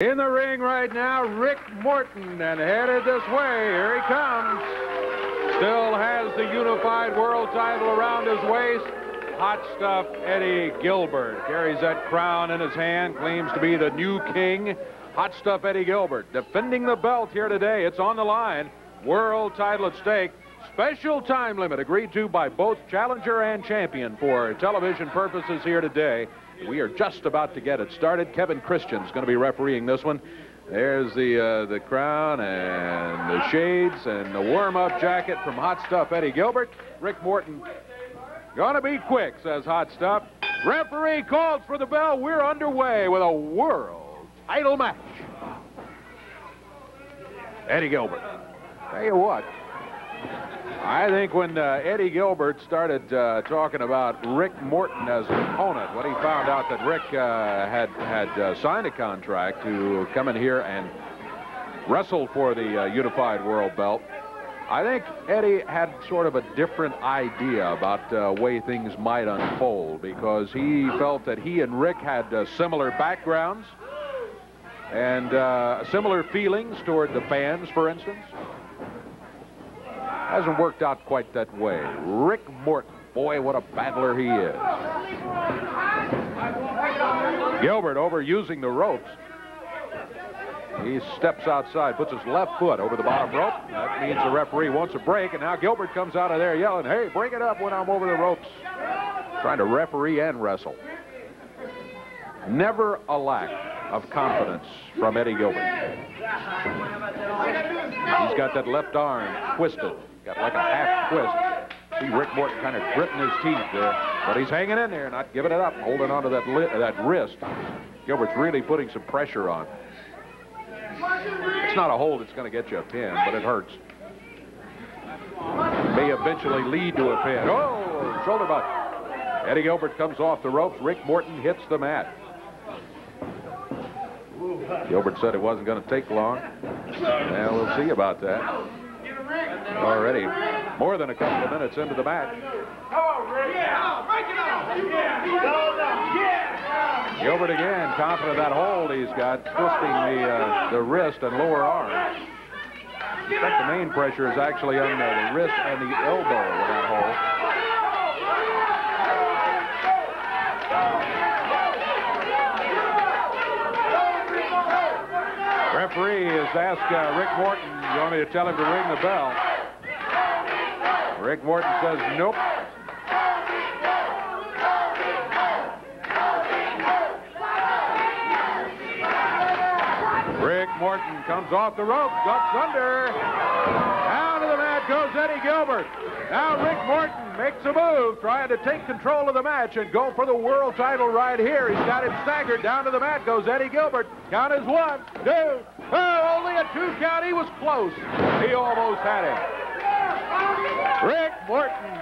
In the ring right now, Rick Morton, and headed this way. Here he comes. Still has the unified world title around his waist. Hot stuff Eddie Gilbert. Carries that crown in his hand, claims to be the new king. Hot stuff Eddie Gilbert defending the belt here today. It's on the line. World title at stake. Special time limit agreed to by both challenger and champion for television purposes here today. We are just about to get it started. Kevin Christian's going to be refereeing this one. There's the crown and the shades and the warm-up jacket from Hot Stuff Eddie Gilbert. Rick Morton, gonna be quick, says Hot Stuff. Referee calls for the bell. We're underway with a world title match. Eddie Gilbert. Tell you what, I think when Eddie Gilbert started talking about Rick Morton as an opponent, when he found out that Rick had signed a contract to come in here and wrestle for the unified world belt, I think Eddie had sort of a different idea about the way things might unfold, because he felt that he and Rick had similar backgrounds and similar feelings toward the fans, for instance. Hasn't worked out quite that way. Rick Morton, boy, what a battler he is. Gilbert over using the ropes. He steps outside, puts his left foot over the bottom rope. That means the referee wants a break, and now Gilbert comes out of there yelling, "Hey, break it up when I'm over the ropes." Trying to referee and wrestle. Never a lack of confidence from Eddie Gilbert. He's got that left arm twisted. Got like a half twist. See Rick Morton kind of gritting his teeth there. But he's hanging in there, not giving it up, holding onto that wrist. Gilbert's really putting some pressure on. It's not a hold that's going to get you a pin, but it hurts. May eventually lead to a pin. Oh, shoulder butt. Eddie Gilbert comes off the ropes. Rick Morton hits the mat. Gilbert said it wasn't going to take long. Well, we'll see about that. Already more than a couple of minutes into the match. Gilbert again, confident of that hold he's got, twisting the wrist and lower arm. I think the main pressure is actually on the wrist and the elbow with that hold. Referee has asked Rick Morton, you want me to tell him to ring the bell? Rick Morton says nope. Rick Morton comes off the rope, ducks under. Down to the mat goes Eddie Gilbert. Now Rick Morton makes a move, trying to take control of the match and go for the world title right here. He's got him staggered. Down to the mat goes Eddie Gilbert. Count is 1, 2. Oh, only a 2 count. He was close. He almost had him. Rick Morton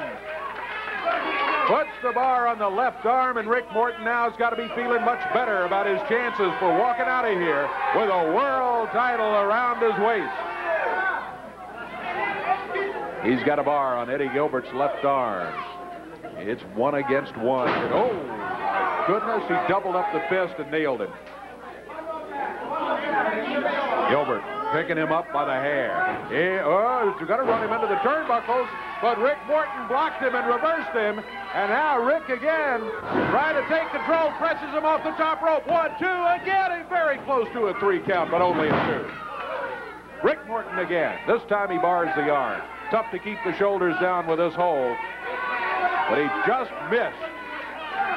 puts the bar on the left arm, and Rick Morton now has got to be feeling much better about his chances for walking out of here with a world title around his waist. He's got a bar on Eddie Gilbert's left arm. It's 1 against 1. And oh, my goodness, he doubled up the fist and nailed him. Gilbert picking him up by the hair. He's got to run him into the turnbuckles, but Rick Morton blocked him and reversed him. And now Rick again trying to take control, presses him off the top rope. 1, 2, again. He's very close to a 3 count, but only a 2. Rick Morton again. This time he bars the arm. Tough to keep the shoulders down with this hold, but he just missed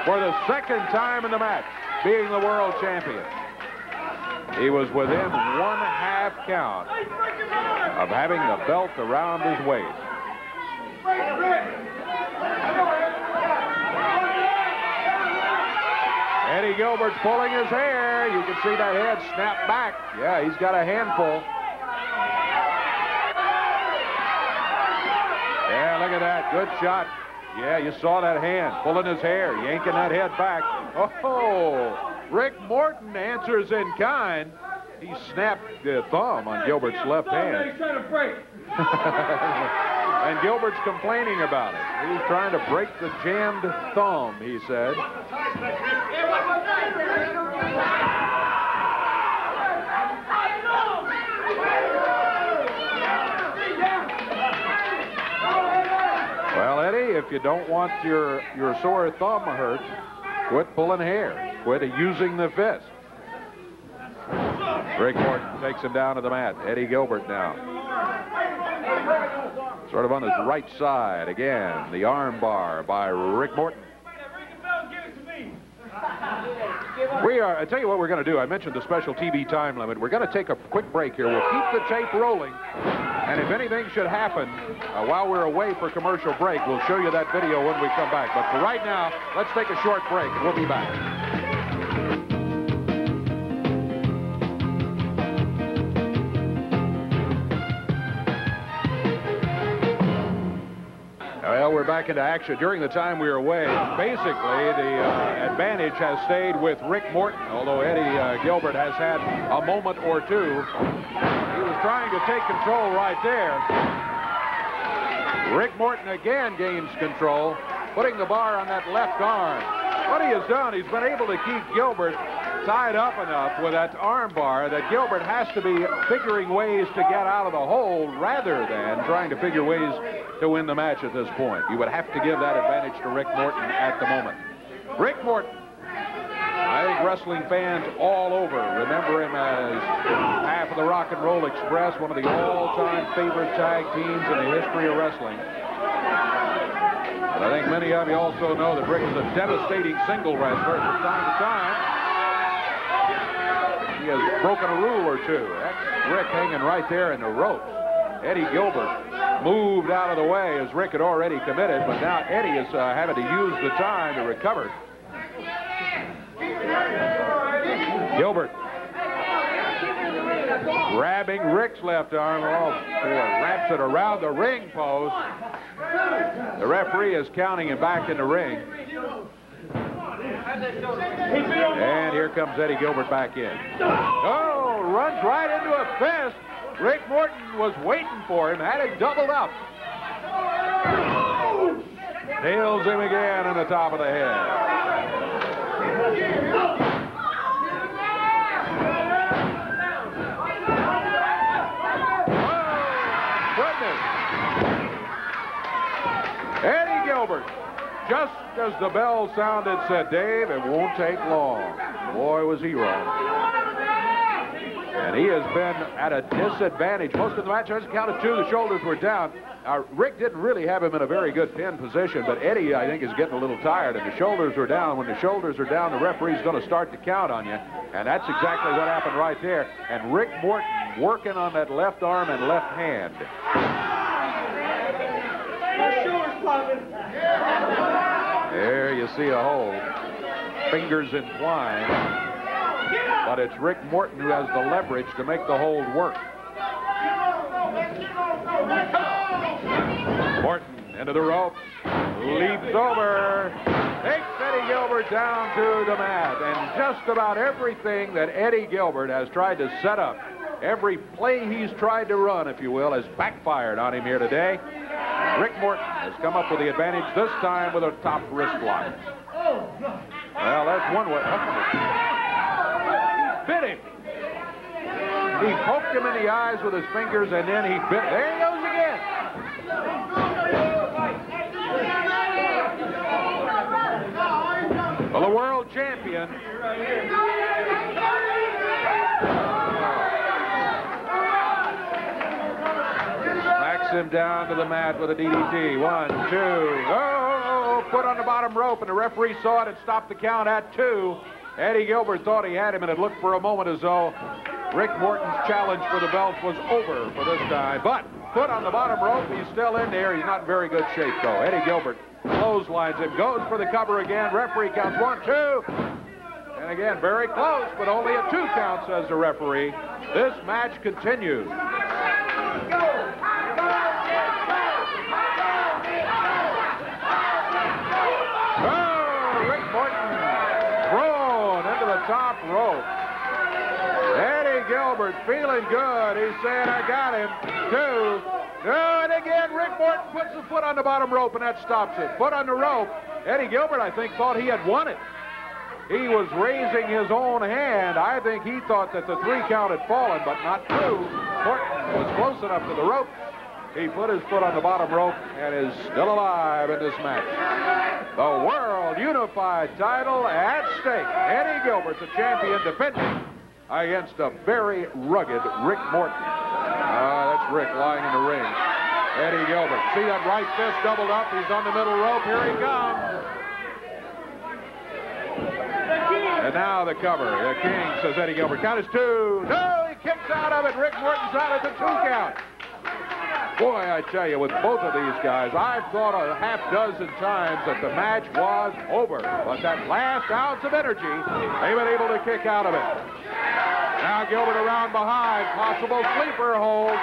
for the second time in the match, being the world champion. He was within 1/2 count of having the belt around his waist. Eddie Gilbert's pulling his hair. You can see that head snap back. Yeah, he's got a handful. Yeah, look at that. Good shot. Yeah, you saw that hand pulling his hair, yanking that head back. Oh, Rick Morton answers in kind. He snapped the thumb on Gilbert's left hand. And Gilbert's complaining about it. He's trying to break the jammed thumb, he said. if you don't want your sore thumb hurt, quit pulling hair. Quit using the fist. Rick Morton takes him down to the mat. Eddie Gilbert now. Sort of on his right side. Again, the arm bar by Rick Morton. I tell you what we're going to do. I mentioned the special TV time limit. We're going to take a quick break here. We'll keep the tape rolling. And if anything should happen while we're away for commercial break, we'll show you that video when we come back. But for right now, let's take a short break, and we'll be back. Well, we're back into action. During the time we were away, basically the advantage has stayed with Rick Morton, although Eddie Gilbert has had a moment or two. He was trying to take control right there. Rick Morton again gains control, putting the bar on that left arm. What he has done, he's been able to keep Gilbert tied up enough with that arm bar that Gilbert has to be figuring ways to get out of the hole rather than trying to figure ways to win the match at this point. You would have to give that advantage to Rick Morton at the moment. Rick Morton, I think wrestling fans all over remember him as half of the Rock and Roll Express, one of the all-time favorite tag teams in the history of wrestling. But I think many of you also know that Rick is a devastating single wrestler from time to time. He has broken a rule or two. That's Rick hanging right there in the ropes. Eddie Gilbert moved out of the way as Rick had already committed, but now Eddie is having to use the time to recover. Gilbert grabbing Rick's left arm. Oh, boy, wraps it around the ring post. The referee is counting him back in the ring. And here comes Eddie Gilbert back in. Oh, runs right into a fist. Rick Morton was waiting for him, had it doubled up. Nails him again on the top of the head. Oh, goodness. Eddie Gilbert. Just as the bell sounded, said Dave, it won't take long. Boy, was he wrong. And he has been at a disadvantage. Most of the match, as count of two, the shoulders were down. Rick didn't really have him in a very good pin position, but Eddie, I think, is getting a little tired, and the shoulders are down. When the shoulders are down, the referee's going to start to count on you, and that's exactly what happened right there. And Rick Morton working on that left arm and left hand. There you see a hole. Fingers entwined. But it's Rick Morton who has the leverage to make the hold work. Morton into the ropes. Leaps over. Takes Eddie Gilbert down to the mat. And just about everything that Eddie Gilbert has tried to set up, every play he's tried to run, if you will, has backfired on him here today. Rick Morton has come up with the advantage, this time with a top wrist lock. Well, that's one way. He bit him. He poked him in the eyes with his fingers, and then he bit. There he goes again. Well, the world champion. Him down to the mat with a DDT. 1, 2. Oh, put on the bottom rope, and the referee saw it and stopped the count at 2. Eddie Gilbert thought he had him, and it looked for a moment as though Rick Morton's challenge for the belt was over for this time. But put on the bottom rope, he's still in there. He's not in very good shape, though. Eddie Gilbert clotheslines him, goes for the cover again. Referee counts 1, 2. And again, very close, but only a 2 count, says the referee. This match continues. Top rope. Eddie Gilbert feeling good. He's saying, I got him. 2. And again, Rick Morton puts the foot on the bottom rope, and that stops it. Foot on the rope. Eddie Gilbert, I think, thought he had won it. He was raising his own hand. I think he thought that the 3 count had fallen, but not 2. Morton was close enough to the rope. He put his foot on the bottom rope and is still alive in this match. The World Unified title at stake. Eddie Gilbert, the champion, defending against a very rugged Rick Morton. That's Rick lying in the ring. Eddie Gilbert. See that right fist doubled up. He's on the middle rope. Here he comes. And now the cover. The King, says Eddie Gilbert. Count is 2. No, he kicks out of it. Rick Morton's out at the 2 count. Boy, I tell you, with both of these guys, I've thought a half dozen times that the match was over. But that last ounce of energy, they've been able to kick out of it. Now Gilbert around behind. Possible sleeper hold.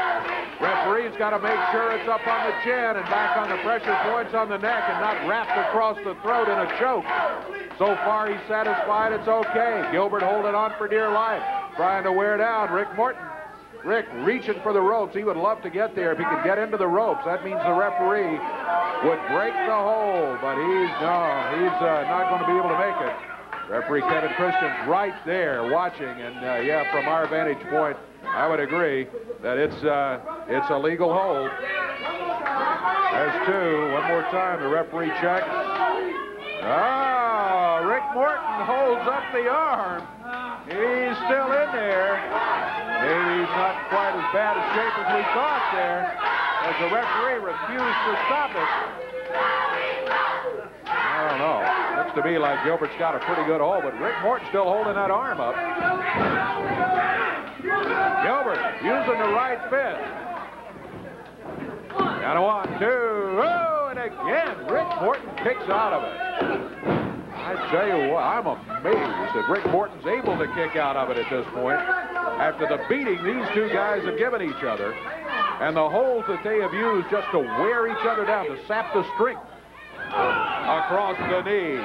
Referee's got to make sure it's up on the chin and back on the pressure points on the neck and not wrapped across the throat in a choke. So far, he's satisfied it's okay. Gilbert holding on for dear life, trying to wear down Rick Morton. Rick reaching for the ropes. He would love to get there if he could get into the ropes. That means the referee would break the hold, but he's not going to be able to make it. Referee Kevin Christian's right there watching, and yeah, from our vantage point, I would agree that it's a legal hold. There's 2. One more time, the referee checks. Oh, Rick Morton holds up the arm. He's still in there. Maybe he's not quite as bad a shape as we thought there, as the referee refused to stop it. I don't know. Looks to me like Gilbert's got a pretty good hold, but Rick Morton's still holding that arm up. Gilbert using the right fist. Got a 1, 2. Oh, and again, Rick Morton kicks out of it. I tell you what, I'm amazed that Rick Morton's able to kick out of it at this point after the beating these two guys have given each other and the holds that they have used just to wear each other down, to sap the strength across the knee.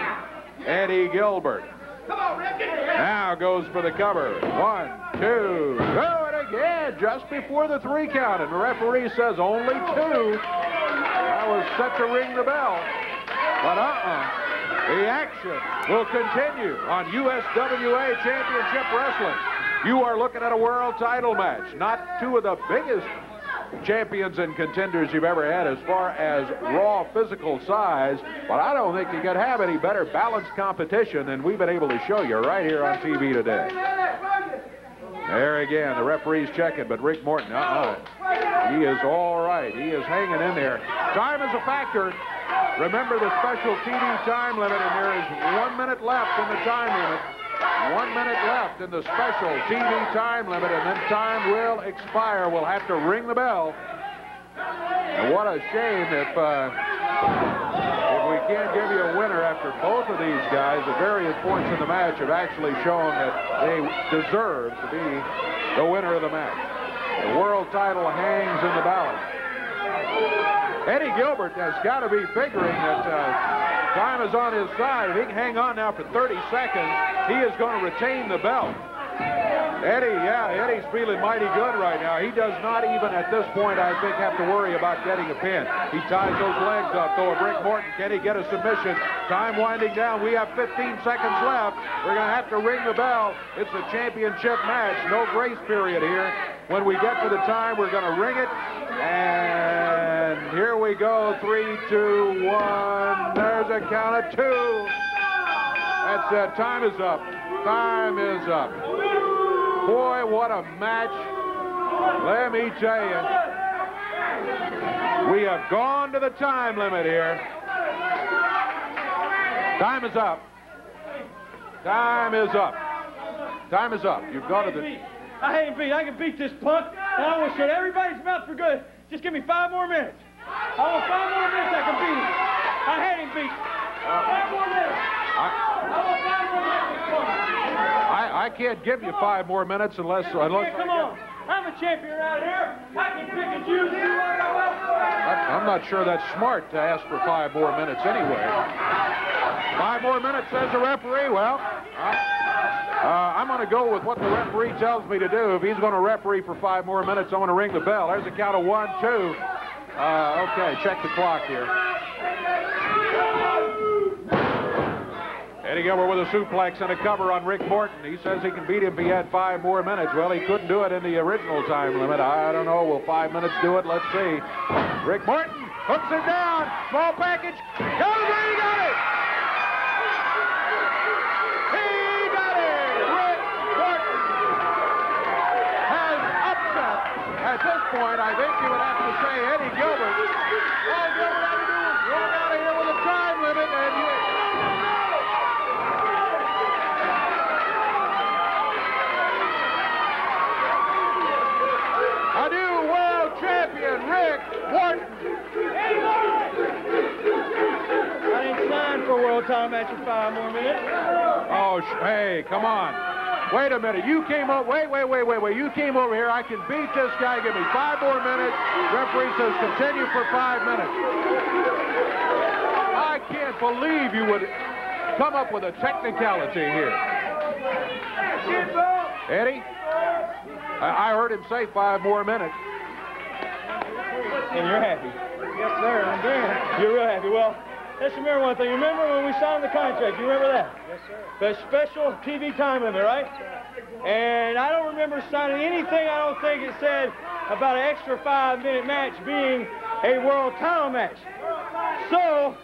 Eddie Gilbert now goes for the cover. 1, 2, go, and again, just before the 3 count, and the referee says only 2. I was set to ring the bell, but the action will continue on USWA Championship Wrestling. You are looking at a world title match. Not 2 of the biggest champions and contenders you've ever had as far as raw physical size, but I don't think you could have any better balanced competition than we've been able to show you right here on TV today. There again, the referee's checking, but Rick Morton, he is all right. He is hanging in there. Time is a factor. Remember the special TV time limit, and there is 1 minute left in the time limit. 1 minute left in the special TV time limit, and then time will expire. We'll have to ring the bell. And what a shame if we can't give you a winner after both of these guys at various points in the match have actually shown that they deserve to be the winner of the match. The world title hangs in the balance. Eddie Gilbert has got to be figuring that time is on his side. If he can hang on now for 30 seconds, he is going to retain the belt. Eddie's feeling mighty good right now. He does not even at this point, I think, have to worry about getting a pin. He ties those legs up, though. Rick Morton, can he get a submission? Time winding down. We have 15 seconds left. We're going to have to ring the bell. It's a championship match. No grace period here. When we get to the time, we're going to ring it. And here we go. 3, 2, 1. There's a count of 2. That's it. Time is up. Time is up. Boy, what a match. Let me tell you. We have gone to the time limit here. Time is up. Time is up. Time is up. You've gone to the... I ain't beat. I can beat this punk, and I will shut everybody's mouth for good. Just give me 5 more minutes. I want 5 more minutes, I can beat him. I had him beat. 5 more minutes. I want 5 more minutes. I can't give you 5 more minutes unless... Come on. I'm a champion around here. I can pick and choose who I want. I'm not sure that's smart to ask for 5 more minutes anyway. 5 more minutes, says the referee. Well, I'm going to go with what the referee tells me to do. If he's going to referee for 5 more minutes, I'm going to ring the bell. There's a count of 1, 2. Okay, check the clock here. Eddie Gilbert with a suplex and a cover on Rick Morton. He says he can beat him if he had 5 more minutes. Well, he couldn't do it in the original time limit. I don't know. Will 5 minutes do it? Let's see. Rick Morton hooks him down. Small package. Gilbert, he got it! He got it! Rick Morton has upset. At this point, I think you would have to say Eddie Gilbert. All Gilbert had to do was walk out of here with a time limit, and you... A new world champion, Rick Morton. I didn't sign for a world title match for 5 more minutes. Oh, hey, come on. Wait a minute. You came up. Wait. You came over here. I can beat this guy. Give me 5 more minutes. Referee says continue for 5 minutes. I can't believe you would come up with a technicality here. Eddie? I heard him say 5 more minutes. And you're happy. Yes, sir. I'm glad. You're real happy. Well, let's remember one thing. You remember when we signed the contract? You remember that? Yes, sir. The special TV time limit, right? And I don't remember signing anything, I don't think it said, about an extra 5-minute match being a world title match. So,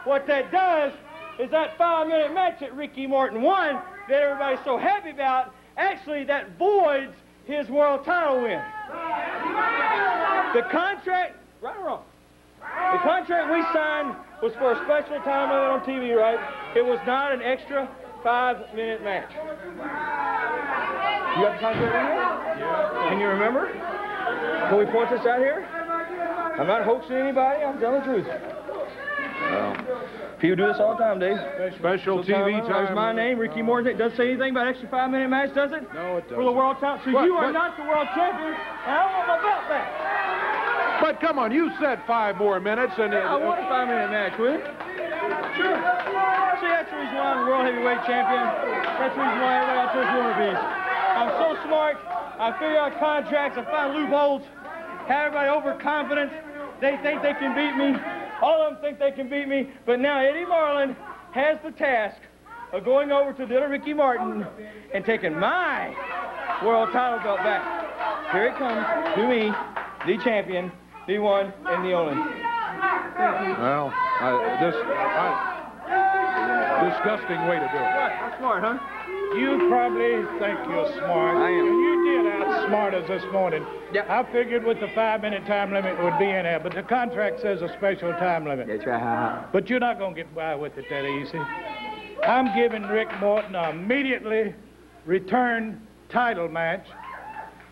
what that does is that 5-minute match that Ricky Morton won, that everybody's so happy about, actually that voids his world title win. The contract, right or wrong? The contract we signed was for a special time limit on TV, right? It was not an extra 5-minute match. You have the contract in here? Yeah. Can you remember? Can we point this out here? I'm not hoaxing anybody. I'm telling the truth. Well, people do this all the time, Dave. Special TV time. There's my name, Ricky Morton. It doesn't say anything about extra 5-minute match, does it? No, it doesn't. For the world title. So you are not the world champion, and I don't want my belt back. But come on, you said 5 more minutes, and I want a 5-minute match, will you? Sure. See, that's the reason why I'm the world heavyweight champion. That's the reason why everybody else is one of these. I'm so smart. I figure out contracts. I find loopholes. Have everybody overconfident. They think they can beat me. All of them think they can beat me. But now Eddie Marlin has the task of going over to the little Ricky Morton and taking my world title belt back. Here it comes to me, the champion, the one and the only. Well, disgusting way to do it. What? I'm smart, huh? You probably think you're smart. I am. And you did outsmart us this morning. Yep. I figured with the 5-minute time limit would be in there, but the contract says a special time limit. That's right. But you're not going to get by with it that easy. I'm giving Rick Morton an immediately return title match.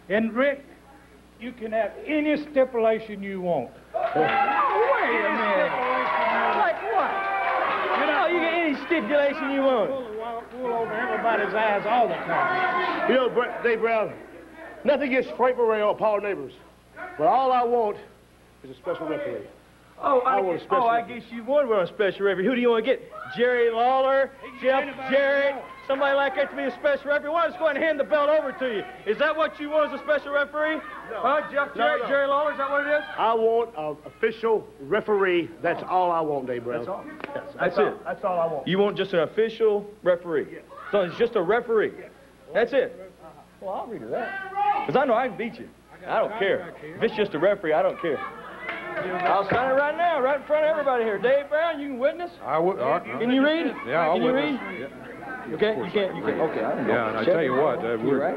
And Rick, you can have any stipulation you want. Wait a minute. Like what? You get any stipulation you want. Pull over everybody's eyes all the time. You know, Dave Brown, nothing against Frank Murray or Paul Neighbors, but all I want is a special referee. I guess you would want a special referee. Who do you want to get? Jerry Lawler, Jeff Jarrett, somebody like that to be a special referee? Why don't I just go ahead and hand the belt over to you? Is that what you want as a special referee? No. Jeff Jarrett, No. Jerry Lawler, is that what it is? I want an official referee. That's all I want, Dave Brown. That's all? That's it? That's all I want. You want just an official referee? Yes. So it's just a referee? Yes. That's it? Well, I'll agree to that. Because I know I can beat you. I don't care. If it's just a referee, I don't care. I'll sign it right now, right in front of everybody here. Dave Brown, you can witness? I would. Can you read? Yeah, I'll Can you witness. read? Yeah. Okay, you can't. Okay, I don't know. Yeah, and I tell you what, You're right.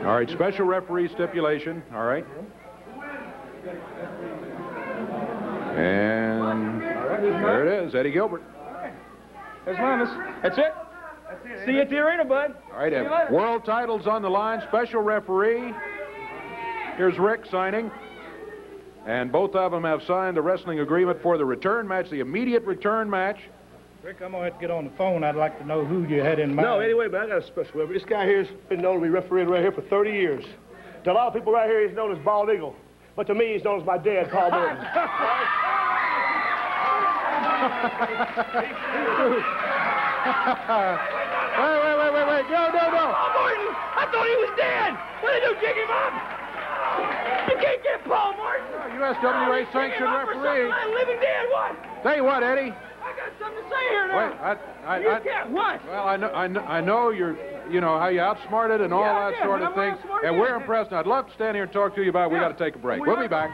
All right, special referee stipulation. All right. And there it is, Eddie Gilbert. There's Mamas. That's it? See you at the arena, bud. All right, world titles on the line, special referee. Here's Rick signing. And both of them have signed the wrestling agreement for the return match, the immediate return match. Rick, I'm going to have to get on the phone. I'd like to know who you had in mind. No, anyway, but I got a special referee. This guy here's been known to be refereeing right here for 30 years. To a lot of people right here, he's known as Bald Eagle. But to me, he's known as my dad, Paul Morton. Wait. No. Paul Morton! I thought he was dead! What did they do, dig him up? You can't get Paul Morton! USWA sanctioned referee. Living dead, what? Tell you what, Eddie. I got something to say here now. Wait, you can't. What? Well, I know you're, you know, how you outsmarted and all that sort of thing. And we're impressed. And I'd love to stand here and talk to you about it. We got to take a break. We'll be back.